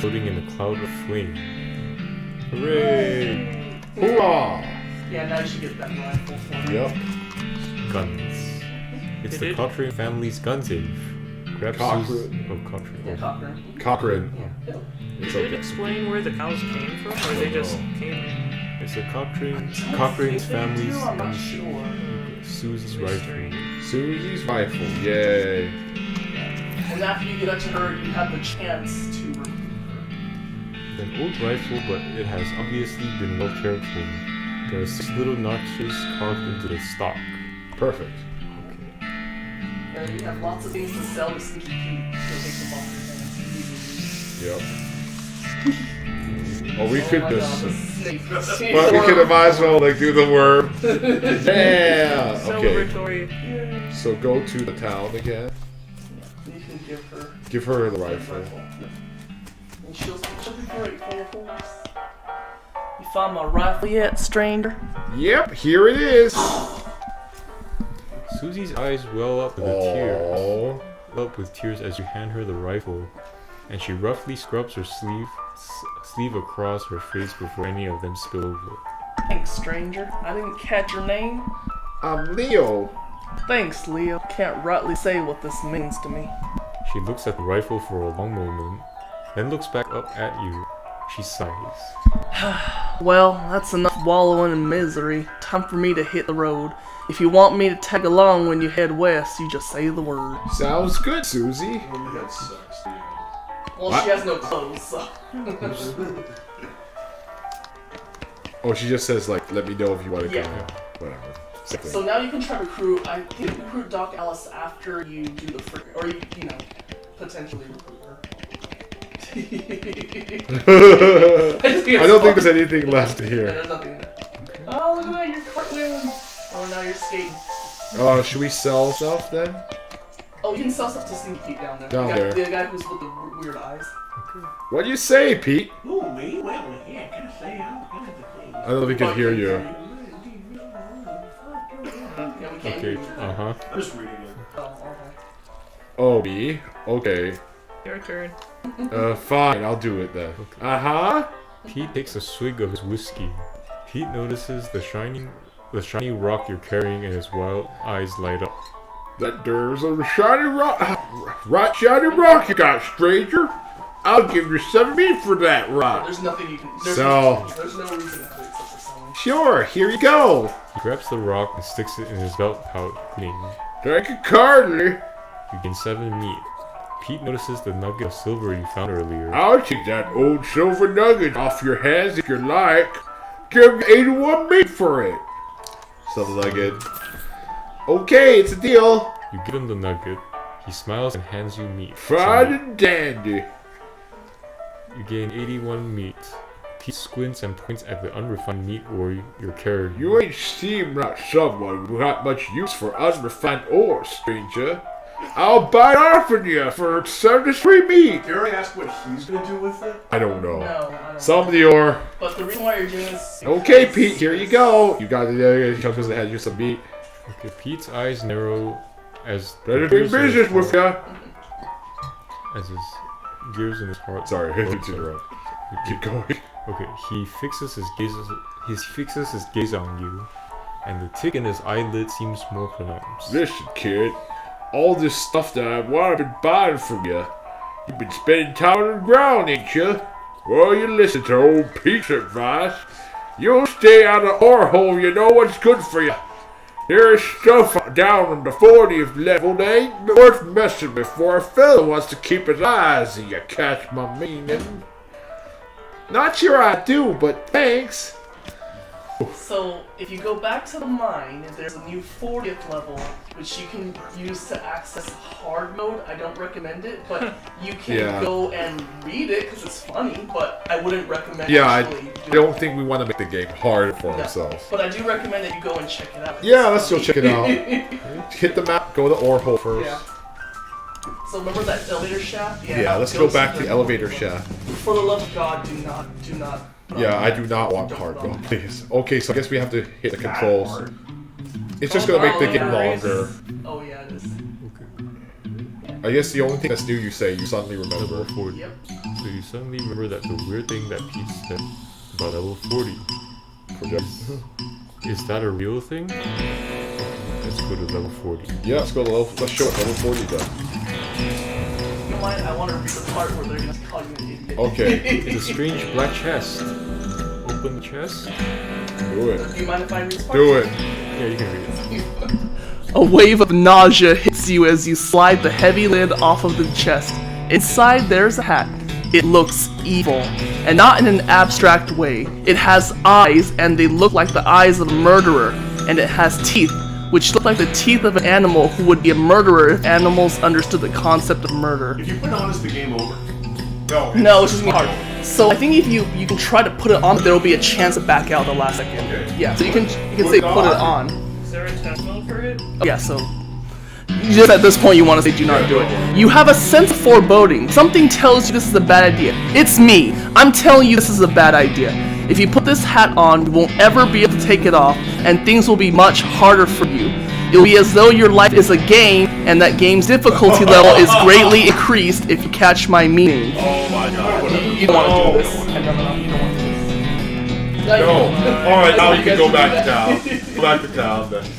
floating in a cloud of flame. Hooray! Hoorah! Yeah, now you should get that rifle for me. Yep. Guns. It's the Cochrane family's gun safe. Grab Cochrane. Oh, Cochrane. Yeah, Cochrane. Cochrane. Yeah. It's Did it okay. explain where the cows came from, or they just came? It's a Cochrane's family's I'm not gun sure. Susie's rifle. Susie's rifle. Yay. And after you get up to her, you have the chance to remove her. An old rifle, but it has obviously been well cared for. There are 6 little notches carved into the stock. Perfect. And you have lots of things to sell to Sneaky Pete. She'll take them off your hands. Yep. Oh, we could my just. God, the snake. But we could have might as well like do the worm. Yeah. Okay. Celebratory. So go to the town again. You can Give her the rifle. And she'll be grateful, of course. You found my rifle yet, stranger? Yep. Here it is. Susie's eyes well up with tears as you hand her the rifle, and she roughly scrubs her sleeve across her face before any of them spill over. Thanks, stranger. I didn't catch your name. I'm Leo. Thanks, Leo. Can't rightly say what this means to me. She looks at the rifle for a long moment, then looks back up at you. She sighs. Well, that's enough wallowing in misery. Time for me to hit the road. If you want me to tag along when you head west, you just say the word. Sounds good, Susie. Well, she has no clothes, so. Oh, she just says like, let me know if you want to go. Yeah. Whatever. So now you can try to recruit. I think recruit Doc Alice after you do the or you know, potentially recruit her. I don't think there's anything left Yeah, here. there's nothing there. Oh, look at that, you're cartwheeling. Oh, now you're skating. Should we sell stuff then? Oh, you can sell stuff to Sneaky Pete down there. Down there. The guy who's with the weird eyes. What do you say, Pete? Ooh, me? Well, yeah, can I say all kinds of things. I don't know if we can hear you. Yeah, we can't Okay, hear you. uh-huh. I'm just reading it. Oh, okay. Oh, me? Okay. Your turn. Fine, I'll do it then. Uh-huh. Pete takes a swig of his whiskey. Pete notices the shiny rock you're carrying, and his wild eyes light up. That there's a shiny rock, right shiny rock you got, stranger. I'll give you 7 meat for that rock. There's nothing you can. There's So- there's no reason to do it except for selling. Sure, here you go. He grabs the rock and sticks it in his belt pouch, grinning. Thank you kindly. You gain 7 meat. Pete notices the nugget of silver you found earlier. I'll take that old silver nugget off your hands if you like. Give you 81 meat for it. Something like it. Okay, it's a deal. You give him the nugget. He smiles and hands you meat. Fine and dandy. You gain 81 meat. Pete squints and points at the unrefined meat ore you're carrying. You ain't seem like someone who got much use for unrefined ore, stranger. I'll buy it off of you for 73 meat. Did you already ask what he's gonna do with it? I don't know. No, I don't. Some of the ore. But the reason why you're doing this. Okay, Pete, here you go. You got it. He comes and has you some meat. Okay, Pete's eyes narrow as Better do business with ya. As his gears in his heart. Sorry, Oh, to interrupt. Keep going. Okay, he fixes his gaze on you, and the tick in his eyelid seems more pronounced. Listen, kid. All this stuff that I've been buying from you. You've been spending time on the ground, ain't you? Well, you listen to old Pete's advice. You'll stay out of the ore hole, you know what's good for you. There's stuff down on the 40th level that ain't worth messing with for a fella wants to keep his eyes on you, catch my meaning. Not sure I do, but thanks. So, if you go back to the mine, there's a new 40th level, which you can use to access hard mode. I don't recommend it, but you can Yeah. go and read it because it's funny, but I wouldn't recommend Yeah, I actually don't think we want to make the game hard for No. ourselves. But I do recommend that you go and check it out. Yeah, let's go check it out. Hit the map, go to the ore hole first. Yeah. So remember that elevator shaft? Yeah, let's go back to the elevator shaft. For the love of God, do not. Yeah, I do not want hard mode, please. Okay, so I guess we have to hit the controls. It's just gonna make the game longer. Oh yeah, it is. I guess the only thing that's new you say, you suddenly Level remember. 40. Yep. So you suddenly remember that the weird thing that Pete said about level 40. Is that a real thing? Let's go to level 40. Yeah, let's go to level. Let's show what level 40 does. You know what? I want to read the part where they're gonna call you an idiot. Okay. It's a strange black chest. Open the chest. Do it. Do you mind if I read this part? Do it. Yeah, you can read it. A wave of nausea hits you as you slide the heavy lid off of the chest. Inside there's a hat. It looks evil, and not in an abstract way. It has eyes, and they look like the eyes of a murderer, and it has teeth, which look like the teeth of an animal who would be a murderer if animals understood the concept of murder. If you put it on, is the game over? No, it's just gonna be hard. So I think if you can try to put it on, there will be a chance to back out the last second. Okay. Yeah, so you can say put it on. Is there a test mode for it? Yeah, so just at this point you want to say do not do it. You have a sense of foreboding. Something tells you this is a bad idea. It's me. I'm telling you this is a bad idea. If you put this hat on, you won't ever be able to take it off, and things will be much harder for you. It'll be as though your life is a game, and that game's difficulty level is greatly increased if you catch my meaning. Oh my god. You don't want to do this. No, you don't want to do this. No. Alright, now you can go guys back to do town. that. Go back to town then.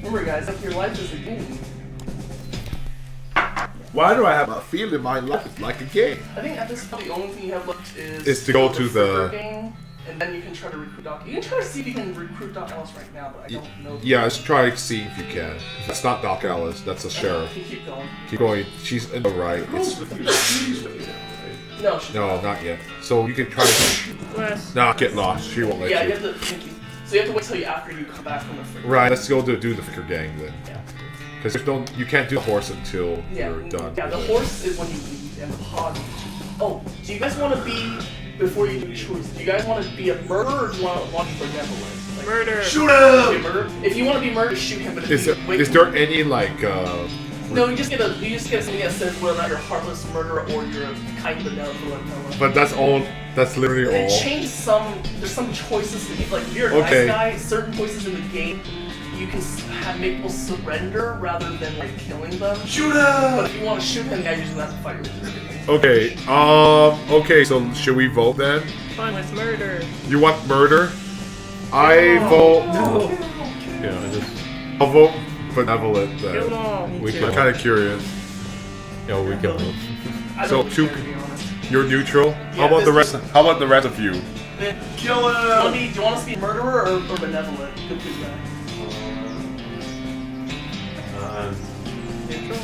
Remember guys, if your life is a game, Why do I have a feeling my life is like a game? I think at this point the only thing you have left is Is to go to flicker the- game, and then you can try to recruit Doc. You can try to see if you can recruit Doc Ellis right now, but I don't know. Yeah, let's try to see if you can. That's not Doc Ellis, that's the sheriff. You keep going. Keep going. She's in the right. It's, No, she's no, not yet. So you can try to Wes. not get lost. She won't let Yeah, you you. have to. Thank you. So you have to wait till you after you come back from the freaking. Right, let's go do the Ficker gang then. Yeah. Because you can't do the horse until Yeah. you're done. Yeah, the horse is when you leave, and the hog. Oh, do you guys want to be before you do choice? Do you guys want to be a murderer, or do you want to be benevolent? Like, Murder. Shoot be a him! murderer? If you want to be murdered, shoot him. But if Is you there, wait, is there any like no, you just get something that says whether or not you're a heartless murderer or you're a kind benevolent villain. but that's all that's literally They all. changed there's some choices that you, like if you're a Okay. nice guy, certain choices in the game you can make people surrender rather than like killing them. Shoot But him! if you want to shoot him, yeah, you just have to fight with him. Okay, so should we vote then? Fine with murder. You want murder? I vote Yeah, I just. I'll vote benevolent Kill them then. all. We I'm kinda curious. Yeah, we can vote. I So, don't two- care, to be honest. You're neutral? Yeah, How about the this- rest how about the rest of you? Then, Kill do him! you want us to be a murderer or benevolent? Good guy. Neutral.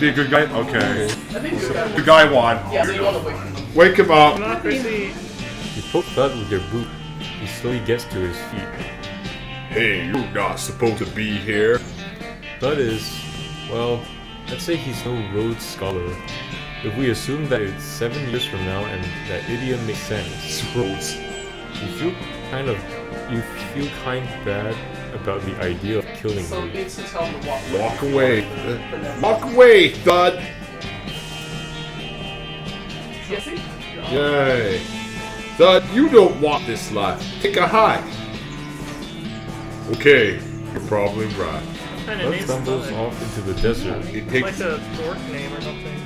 Be a good guy? Okay. I think good guy. The guy won. Yeah, so you want to wait for him. Wake him up. Democracy. You poke Thud with your boot. He slowly gets to his feet. Hey, you're not supposed to be here. Thud is, well, let's say he's no Rhodes Scholar. If we assume that it's 7 years from now and that idiom makes sense, Rhodes. you feel kind bad about the idea of killing So me. it's to tell him to walk away. Walk away. Benevolent. Walk away, Thud. Yeah, see? Yay. Thud, you don't want this life. Take a hike. Okay, you're probably right. Kind of Thud names stumbles Thud. off into the desert. It Like takes a dork name or something.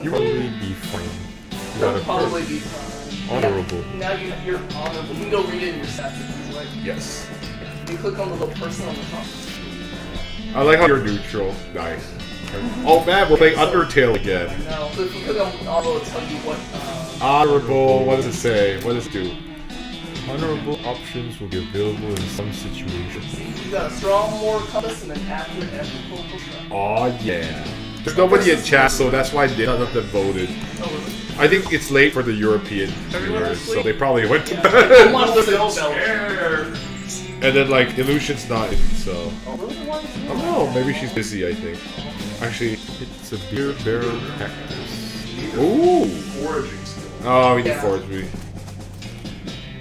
He'll probably be fine. You That'll got a probably be fine. honorable. Now you're honorable. You can go read it in your stats if you like. yes. You click on the little person on the top. I like how you're neutral. Nice. Oh man, we're playing Undertale again. No, so if you click on honorable, it'll tell you what. Honorable, what does it say? What does it do? Honorable options will be available in some situations. You got a strong moral compass and an accurate ethical portrait. Aw yeah. There's nobody in chat, so that's why none of them voted. Oh, really? I think it's late for the European Everyone viewers, so asleep? they probably went to I bed. want to Still listen to scared! And then like Illusion's not in, so Oh, really? Why is I don't know, maybe she's busy, I think. Actually, It's a beer barrel cactus. ooh. Foraging skill. Oh, we need Yeah. forestry.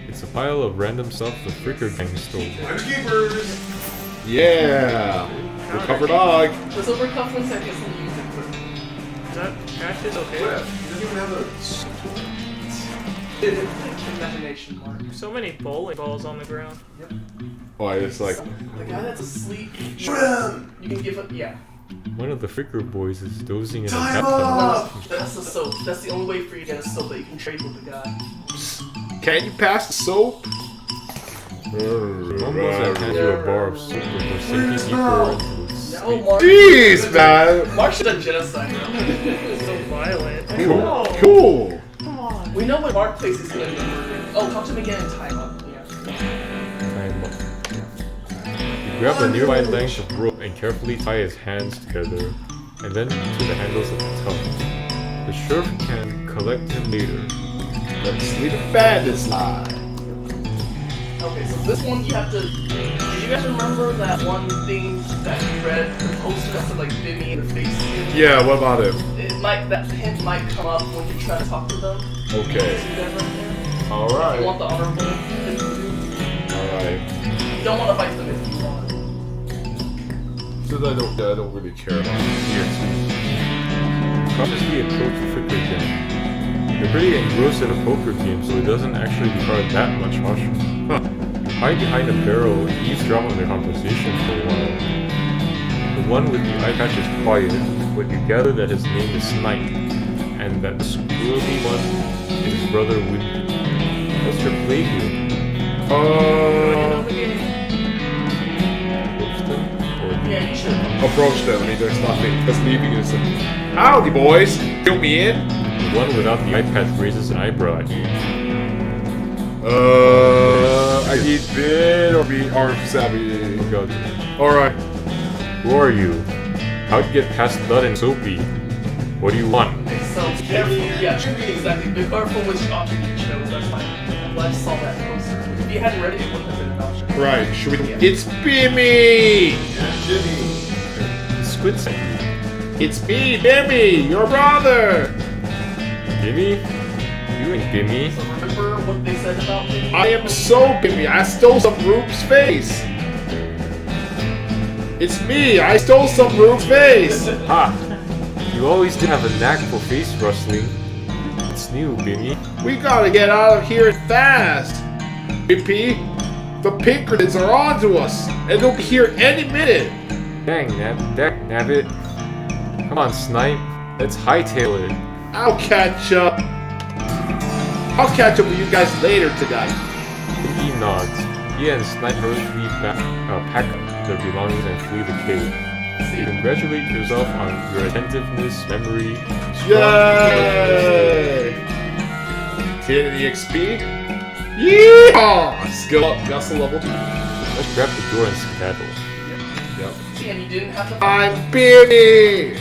It's a pile of random stuff the Fricker gang stole. Landscapers! Yeah. Recover dog. There's over cufflinks I guess we use it for. Is that cactus okay? Cliff, he doesn't even have a... Imagination mark. So many bowling balls on the ground. Oh, it's like The guy that's asleep, Shoot him! you can give it. Yeah. One of the Fricker boys is dozing in a Time bathtub. up! That's the soap. That's the only way for you to get a soap that you can trade with the guy. Can you pass the soap? Almost at hand you a bar of soap before sinking deeper into its No, sleep. Mark. Jeez, man. Mark should have genocide now. So violent. Cool. Cool. We know when Mark plays he's gonna be murdered. Oh, talk to him again in time up. Yeah. Time up. You grab a nearby length of rope and carefully tie his hands together, and then to the handles of the tub. The sheriff can collect him later. Let's leave the bandits lie. Okay, so this one you have to. Did you guys remember that one thing that you read, the poster that said like Bimmy in the face? Yeah, what about him? It might, that hint might come up when you try to talk to them. Okay. See that right there? Alright. You want the honorable thing to do? Alright. You don't want to fight them if you want. Since I don't really care about it. Cautiously approach the Fricker again. You're pretty engrossed in a poker game, so it doesn't actually require that much caution. You hide behind a barrel and eavesdrop on their conversation for a while. The one with the eye patch is quiet, but you gather that his name is Snipe, and that the squirrely one is his brother Wimpy. What's your play here? Approach them? Or Yeah, you should. Approach them. I mean, there's nothing. Just leaving is howdy, boys. Fill me in. the one without the eye patch raises an eyebrow at you. I need bid or be arm savvy. Go. Alright. Who are you? How'd you get past Thud and Soapy? What do you want? Okay, so careful. Yeah, exactly. Be careful which option you chose. That's fine. I'm glad you saw that poster. If you hadn't read it, it wouldn't have been an option. Right, should we? Yeah. It's Bimmy! Squid at you. It's me, Bimmy, your brother! Bimmy? You ain't Bimmy. So remember what they said about me? I am so Bimmy, I stole some Rube's face! It's me, I stole some Rube's face! Ha! You always did have a knack for face rustling. It's new, Bimmy. We gotta get out of here fast! Bippy, the Pinkertons are onto us, and they'll be here any minute! Dang, nabbit. Come on, Snipe. Let's hightail it. I'll catch up. I'll catch up with you guys later tonight. He nods. He and Snipe hurriedly pack up their belongings and flee the cave. You congratulate yourself on your attentiveness, memory, Yay! Hit any XP? Yeah! Skill up, Gustle level 2. Let's grab the door and skedaddle. Yep. See, and you didn't have to. I'm Bimmy!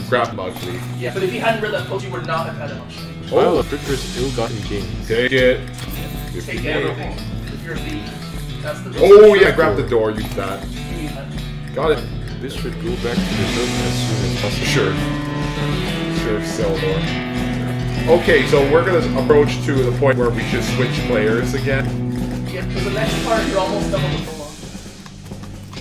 Grab Mugsley. Yeah, but if you hadn't read that post, you would not have had an option. Pile of Fricker's ill-gotten gains. Take it. Take 50 everything. gold. If you're the. That's the. Oh yeah, grab the door, use that. You need that. Got it. This should go back to the building as soon as possible. Sure, sell door. Okay, so we're gonna approach to the point where we should switch players again. Yeah, because the next part, you're almost done with the prologue.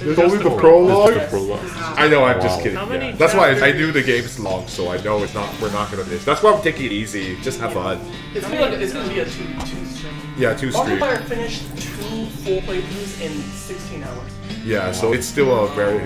There's only the prologue? This is the prologue. I know, I'm just Wow. kidding. How many Yeah. That's why I chapters? knew the game's long, so I know it's not. We're not gonna miss. That's why I'm taking it easy. Just have fun. It's gonna, it's gonna be a two stream. Yeah, 2 stream. Multiplayer finished 2 full playthroughs in 16 hours. Yeah, so it's still a very.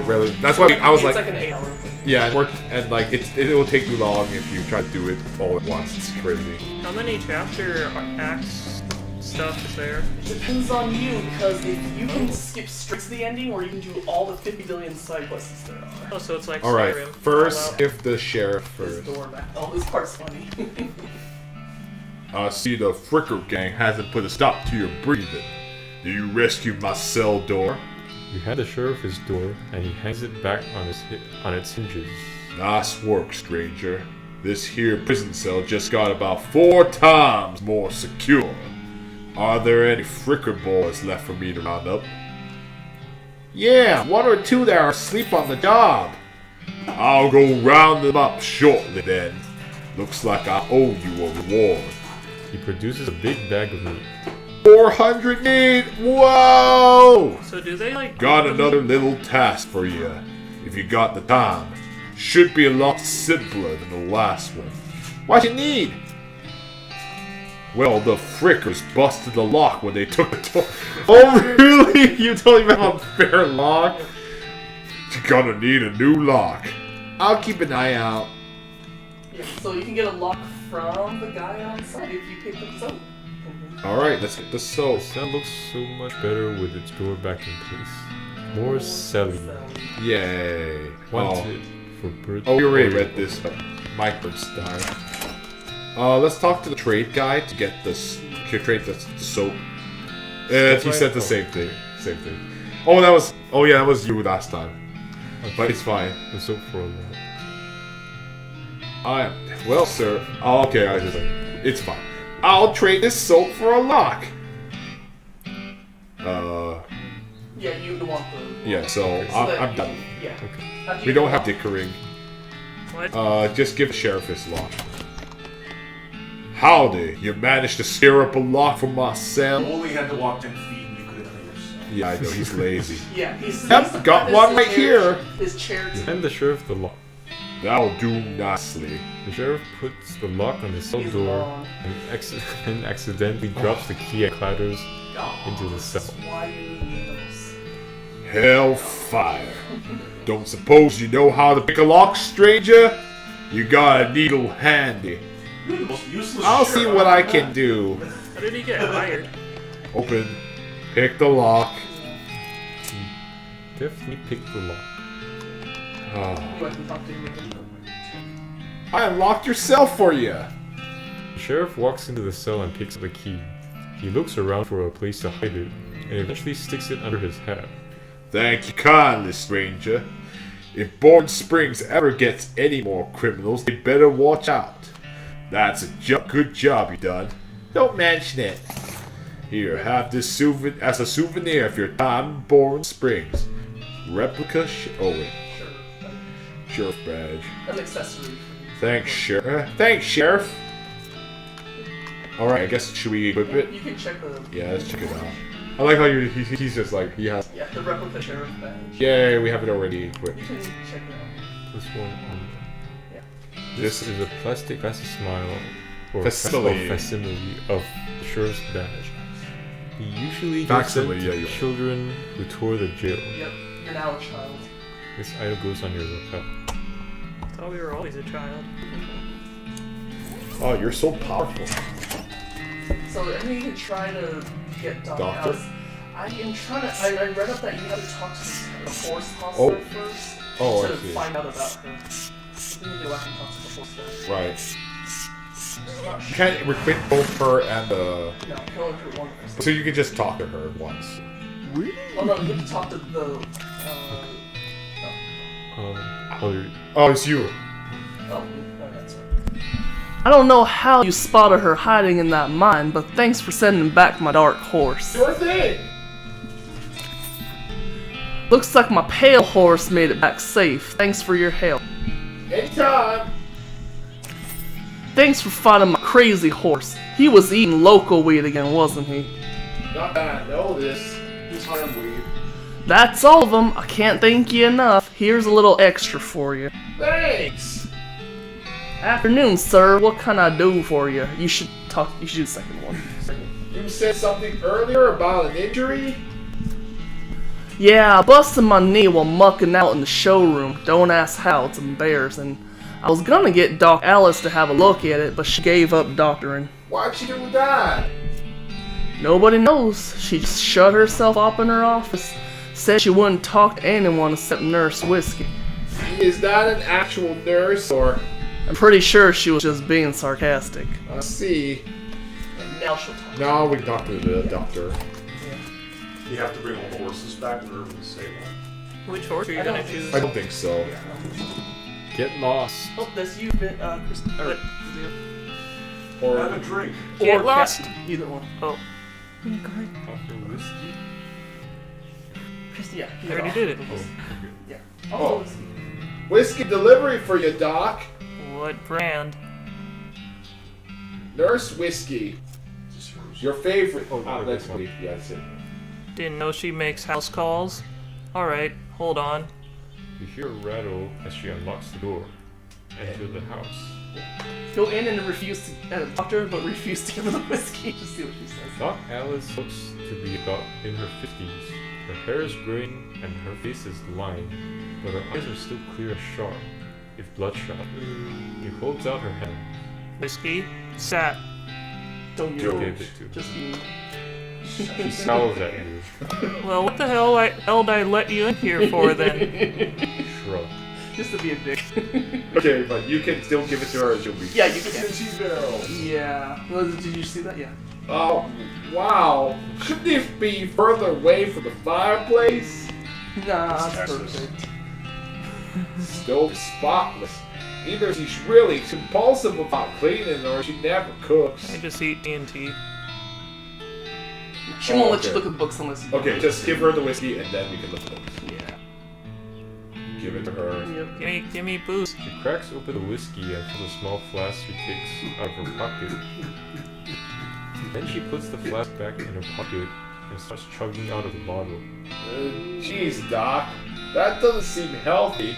That's why I was It's like, like an 8-hour playthrough. yeah, it worked, and like it will take too long if you try to do it all at once. It's crazy. How many chapter acts stuff is there? It depends on you, because if you can skip straight to the ending, or you can do all the 50 billion side quests there are. Oh, so it's like All right, Skyrim. first Fallout. give the sheriff This first. door back. Oh, this part's funny. I see the Fricker gang hasn't put a stop to your breathing. Do you rescue my cell door? You hand the sheriff his door, and he hangs it back on its hinges. Nice work, stranger. This here prison cell just got about 4 times more secure. Are there any Fricker boys left for me to round up? Yeah, 1 or 2 that are asleep on the job. I'll go round them up shortly then. Looks like I owe you a reward. He produces a big bag of meat. 400 meat! Whoa! So do they like Got another little task for you. If you got the time. Should be a lot simpler than the last one. What you need? Well, the Frickers busted the lock when they took the door. Oh, really? You told me about unfair lock? You're gonna need a new lock. I'll keep an eye out. Yeah, so you can get a lock from the guy on site if you pick up soap. Alright, let's get the soap. The cell looks so much better with its door back in place. More selly. Yay. Wanted for bird. Oh, we already read this. My bird's died. Let's talk to the trade guy to get this. Trade the soap. He said the same thing. Same thing. Oh, that was. Oh yeah, that was you last time. Okay. But it's fine. The soap for a lot. Well, sir. Oh, okay, it's fine. I'll trade this soap for a lock. Yeah, you want the. Yeah. So I'm done. Yeah. Okay. We don't have dickering. What? Just give the sheriff his lock. Howdy, you managed to scare up a lock from my You cell? only had to walk 10 feet and you could have done it yourself. Yeah, I know, he's lazy. Yeah, he's. Yep, got one right here. His chair. Hand the sheriff the lock. That'll do nicely. The sheriff puts the lock on the cell He's door long. and, and accidentally drops the key and clatters into the cell. Why you needles? Hellfire. Don't suppose you know how to pick a lock, stranger? You got a needle handy. You're the most useless I'll see sheriff what I've I ever can met. do. How did he get hired? Open. Pick the lock. Definitely pick the lock. Ah. You went and talked to him again. I unlocked your cell for you. The sheriff walks into the cell and picks up the key. He looks around for a place to hide it, and eventually sticks it under his hat. Thank you kindly, stranger. If Bourne Springs ever gets any more criminals, they better watch out. That's a good job you done. Don't mention it. Here, have this as a souvenir of your time in Bourne Springs. Replica oh wait. Sure. Sheriff badge. An accessory. Thanks, Sheriff. Thanks, Sheriff. Alright, I guess should we equip it? You can check the. Yeah, let's check it out. I like how he's just like, he has... Yeah, the replica sheriff badge. Yay, we have it already equipped. You can check it out. This one on. Yeah. This is a plastic facsimile or Facsimile. facsimile of the sheriff's badge. He usually gives Facsimile, them yeah, to you're- children who tour the jail. Yep. You're now a child. This item goes on your lapel. I thought we were always a child. Oh, you're so powerful. So I think you can try to get Doc Doctor? Alice. I am trying to. I read up that you have to talk to the force Oh. hospital first Oh, to I see. find out about her. You need to go back and talk to the force guy. Right. I'm not You sure. can't equip both her and the... No, he'll only put one first. So you can just talk to her once. Oh no, you have to talk to the. Oh, it's you. Oh, no, that's right. I don't know how you spotted her hiding in that mine, but thanks for sending back my dark horse. Sure thing. Looks like my pale horse made it back safe. Thanks for your help. Anytime. Thanks for finding my crazy horse. He was eating local weed again, wasn't he? Not that I know this. He's hard weed. That's all of them. I can't thank you enough. Here's a little extra for you. Thanks. Afternoon, sir. What can I do for you? You should do the second one. You said something earlier about an injury? Yeah, I busted my knee while mucking out in the showroom. Don't ask how, it's embarrassing. I was gonna get Doc Alice to have a look at it, but she gave up doctoring. Why'd you do that? Nobody knows. She just shut herself up in her office. Said she wouldn't talk to anyone except Nurse Whiskey. Is that an actual nurse or... I'm pretty sure she was just being sarcastic. I see. Now she'll talk. Now we talk to the doctor. You have to bring all the horses back in order to save them. Which horse are you I don't gonna think choose? I don't think so. Get lost. Oh, that's you, Kristen. What? Or Have a drink. Get lost. Either one. Oh, After whiskey. Yeah. I already did it. Yeah. Oh. Whiskey delivery for you, Doc. What brand? Nurse Whiskey. Just yours. Your favorite. Oh, That's okay. me. Yeah, that's it. Didn't know she makes house calls. Alright, hold on. You hear a rattle as she unlocks the door. Enter the house. Go in and refuse to doctor, but refuse to give her the whiskey. Just see what she says. Doc Alice looks to be about in her 50s. Her hair is graying and her face is lined. but her eyes are still clear and sharp, if bloodshot. He holds out her hand. Whiskey? Sat. Don't You you? gave it to. Just you. She scowls at you. Well, what the hell'd I let you in here for then? Shrug. Just to be a dick. Okay, but you can still give it to her and she'll be. Yeah, you can. Cheese barrel. Yeah. Well, did you see that? Yeah. Oh, wow. Shouldn't this be further away from the fireplace? Nah, that's Texas. perfect. Stove spotless. Either she's really compulsive about cleaning or she never cooks. I just eat TNT. She won't let okay. you look at the books unless you. Okay, just give her the whiskey and then we can look at it. Yeah. Give it to her. Yep. Give me booze. She cracks open the whiskey and fills a small flask she takes out of her pocket. Then she puts the flask back in her pocket and starts chugging out of the bottle. Jeez, Doc. That doesn't seem healthy.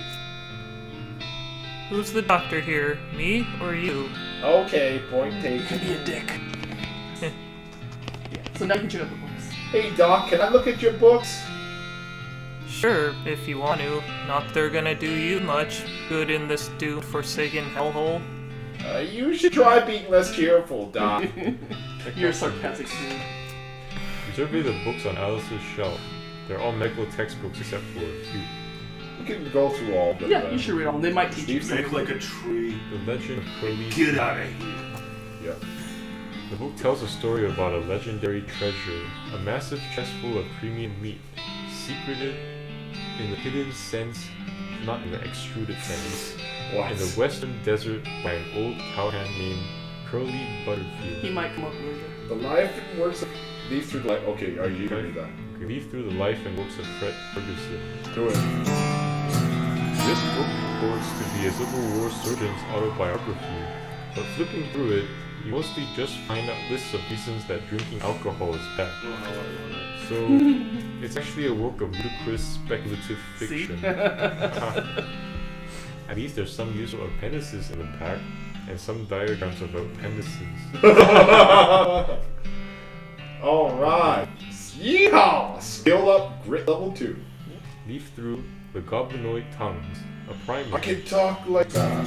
Who's the doctor here? Me or you? Okay, point taken. Be a dick. Yeah. So now you can check out the books. Hey, Doc, can I look at your books? Sure, if you want to. Not that they're gonna do you much good in this doomed, forsaken hellhole. You should try being less cheerful, Doc. You're a sarcastic dude. You survey the books on Alice's shelf. They're all medical textbooks except for a few. We can go through all of them. Yeah, then. you should read them. They might teach you Make something. like a tree. The Legend of Curly. Get out of here. Yeah. The book tells a story about a legendary treasure, a massive chest full of premium meat, secreted in the hidden sense, not in the extruded sense, What? in the western desert by an old cowhand named Curly Butterfield. He might come up later. The life and works of these through life. Okay, are you gonna do that? Leaf through the life and works of Fred Ferguson. Do it. This book purports to be a Civil War surgeon's autobiography, but flipping through it, you mostly just find out lists of reasons that drinking alcohol is bad. So, it's actually a work of ludicrous speculative fiction. At least there's some use of appendices in the pack, and some diagrams of appendices. Alright. Yeehaw! Skill up, grit level 2. Leaf through the Goblinoid Tongues, a primer. I can talk like that.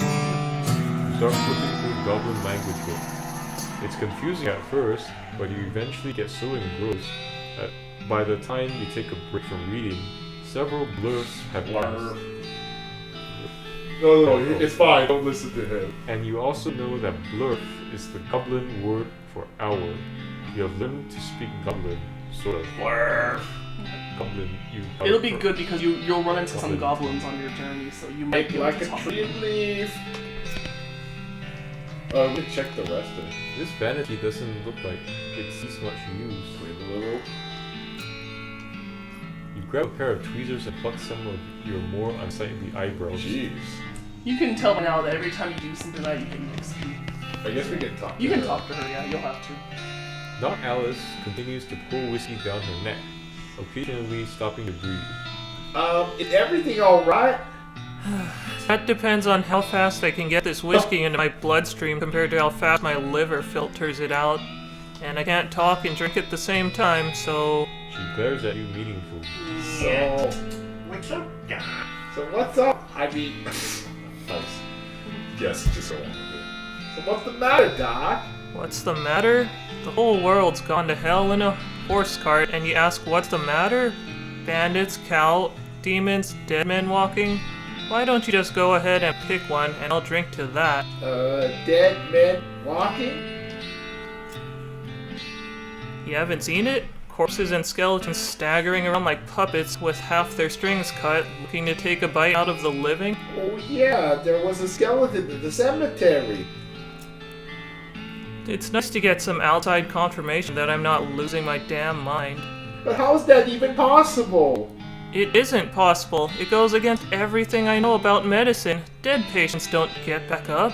Start flipping through Goblin language book. It's confusing at first, but you eventually get so engrossed that by the time you take a break from reading, several blurs have passed. No, it's fine. Don't listen to him. And you also know that blurf is the Goblin word for hour. You have learned to speak Goblin, sort of. Blurf! Goblin, you... It'll be good because you'll run into some Goblin. goblins on your journey, so you might be Like able a to talk. tree and leaf. We can check the rest of it. This vanity doesn't look like it sees much use. Wait a little. You grab a pair of tweezers and pluck some of your more unsightly eyebrows. Jeez. You can tell by now that every time you do something that you can XP. I guess we can talk. You to can her. talk to her, yeah, you'll have to. Doc Alice continues to pour whiskey down her neck, occasionally stopping to breathe. Is everything alright? That depends on how fast I can get this whiskey into my bloodstream compared to how fast my liver filters it out. And I can't talk and drink at the same time, so... She glares at you meaningfully. So, What's up, Doc? so what's up? I mean, nice. Yes, just go on with it. So what's the matter, Doc? What's the matter? The whole world's gone to hell in a horse cart, and you ask what's the matter? Bandits, cow, demons, dead men walking? Why don't you just go ahead and pick one, and I'll drink to that? Dead men walking? You haven't seen it? Corpses and skeletons staggering around like puppets with half their strings cut, looking to take a bite out of the living? Oh yeah, there was a skeleton in the cemetery. It's nice to get some outside confirmation that I'm not losing my damn mind. But how's that even possible? It isn't possible. It goes against everything I know about medicine. Dead patients don't get back up.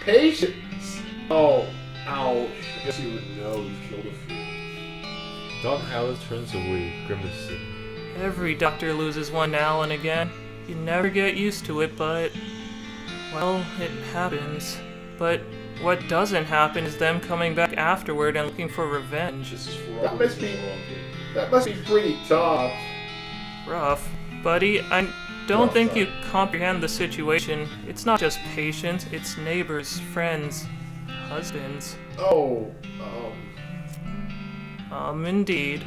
Patience? Oh, ouch. I guess you would know you've killed a few. Doc Alice turns away, grimacing. Every doctor loses one now and again. You never get used to it, but... well, it happens. But what doesn't happen is them coming back afterward and looking for revenge. This is for That all must the be- wrong people. That must be pretty tough. Rough. Buddy, don't think you comprehend the situation. It's not just patients, it's neighbors, friends, husbands. Oh, Indeed.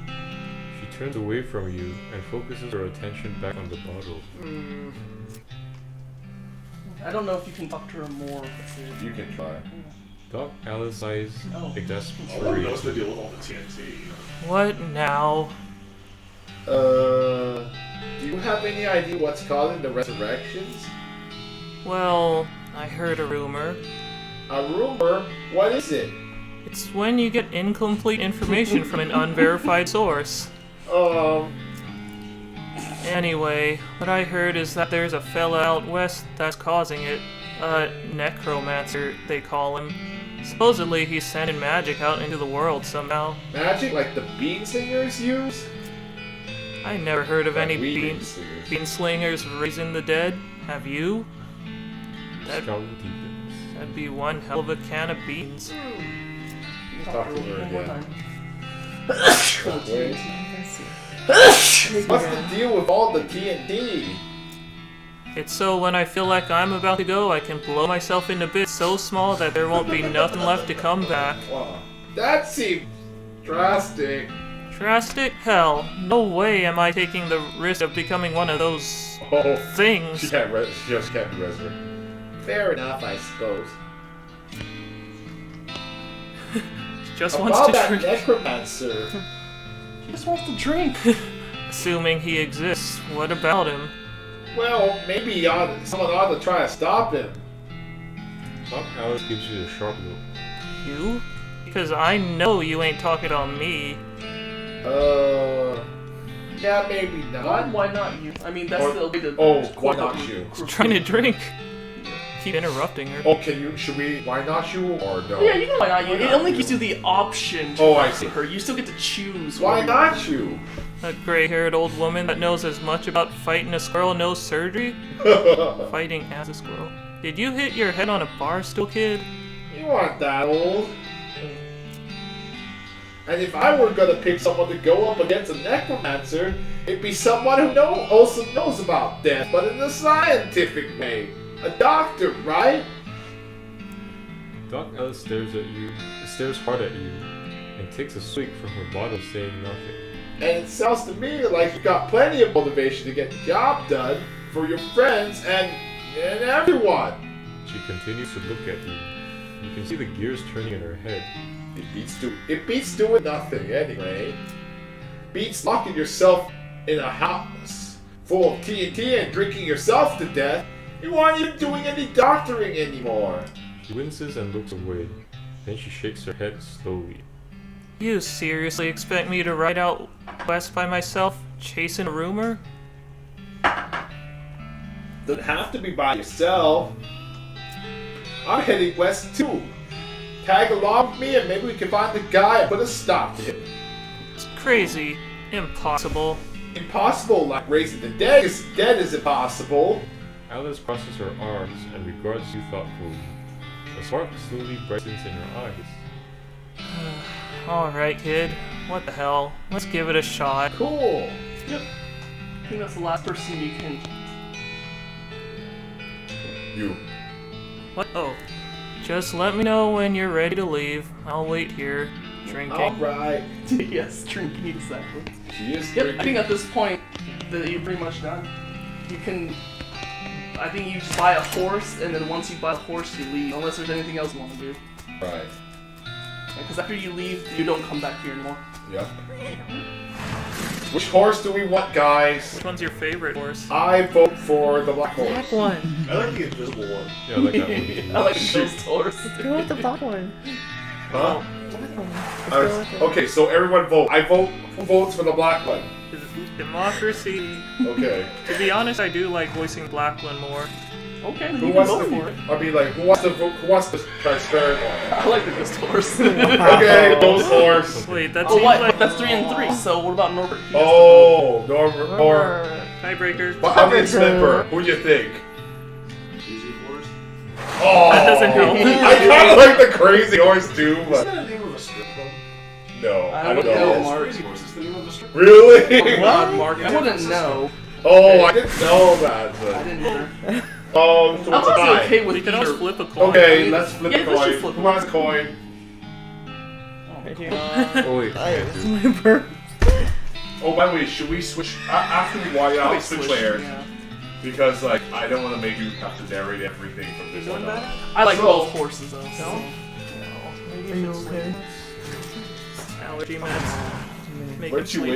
She turns away from you and focuses her attention back on the bottle. I don't know if you can talk to her more. you can try. Doc Alice's eyes Oh. exasperate. What's the deal with all the TNT? What now? Do you have any idea what's causing the resurrections? Well, I heard a rumor. A rumor? What is it? It's when you get incomplete information from an unverified source. Anyway, what I heard is that there's a fella out west that's causing it. Necromancer, they call him. Supposedly he's sending magic out into the world somehow. Magic like the bean singers use? I never heard of any Bean bean slingers raising the dead. Have you? Scout deepens. That'd be one hell of a can of beans. Talk to her One more again. time. Wait. What's the deal with all the TNT? It's so when I feel like I'm about to go, I can blow myself into bits so small that there won't be nothing left to come back. Wow. That seems drastic. Drastic? Hell, no way am I taking the risk of becoming one of those Oh, things. she just can't be resurrected. Fair enough, I suppose. Just wants About to that drink. necromancer. He just wants to drink. Assuming he exists, what about him? Well, maybe someone ought to try to stop him. Doc Alice gives you a sharp look. You? Because I know you ain't talking about me. Yeah, maybe not. Why not you? I mean, that's Or- the way to. oh, why not you? Trying to drink. Keep interrupting her. Oh, should we, why not you or no? Yeah, you can why not you. Why It not only you? gives you the option to Oh, I talk to see. her. You still get to choose. Why whether not you? A gray-haired old woman that knows as much about fighting a squirrel knows surgery? Fighting as a squirrel. Did you hit your head on a bar stool, kid? You aren't that old. And if I were gonna pick someone to go up against a necromancer, it'd be someone who also knows about death, but in a scientific way. A doctor, right? Doc Alice stares hard at you, and takes a swig from her bottle, saying nothing. And it sounds to me like you've got plenty of motivation to get the job done for your friends and everyone. She continues to look at you. You can see the gears turning in her head. It beats doing nothing anyway. Beats locking yourself in a house full of TNT and drinking yourself to death. You aren't even doing any doctoring anymore. She winces and looks away. Then she shakes her head slowly. You seriously expect me to ride out west by myself, chasing a rumor? Doesn't have to be by yourself. I'm heading west too. Tag along with me and maybe we can find the guy and put a stop to him. It's crazy. Impossible. Impossible like raising the dead is impossible. Alice crosses her arms and regards you thoughtfully. A spark slowly brightens in her eyes. Alright, kid. What the hell? Let's give it a shot. Cool. Yep. I think that's the last person you can. You. What? Oh. Just let me know when you're ready to leave. I'll wait here, drinking. Alright. Yes, drinking exactly. She is Yep. drinking. I think at this point that you're pretty much done. You can. I think you just buy a horse, and then once you buy the horse, you leave. Unless there's anything else you want to do. Right. Because after you leave, you don't come back here anymore. Yep. Which horse do we want, guys? Which one's your favorite horse? I vote for the black horse. Black one. I like the invisible one. Yeah, I like that one too. I like Shoot. those horse. Go with the black one. Huh? Black one. Let's go with it. Okay, so everyone vote. I vote. Who votes for the black one? Democracy. Okay. To be honest, I do like voicing Blackland more. Okay, then Who you can wants vote to? for it. I mean, like, who wants to vote? Who wants the transparent one? I like the ghost horse. Okay, those horse. Wait, that Oh, seems what? like That's 3 and 3. So what about Norbert? He has to Oh, Norm or tiebreaker. Onion Snipper. Who do you think? Easy horse. Oh, That doesn't help. I kind of like the crazy horse too, Is but that the name of a strip club? no, I I don't wouldn't know. know, Mark. Crazy horse is the name of a strip club. Really? vote. God, Mark, I wouldn't know. Oh, I didn't know that. I didn't either. Oh, so I'm it's a also tie. okay with We could either. always flip a coin. Okay, let's flip Yeah, a let's coin. just flip Who has a coin? Right here. Oh wait, It's my bird. Oh, by the way, should we switch after we white out? Probably Switch switch, layers yeah. because like I don't want to make you have to narrate everything from this Doing one on. bad? I like So- both horses though. So. No? Maybe Are you you should okay? sleep. Allergy meds. Make Where'd it you sleep.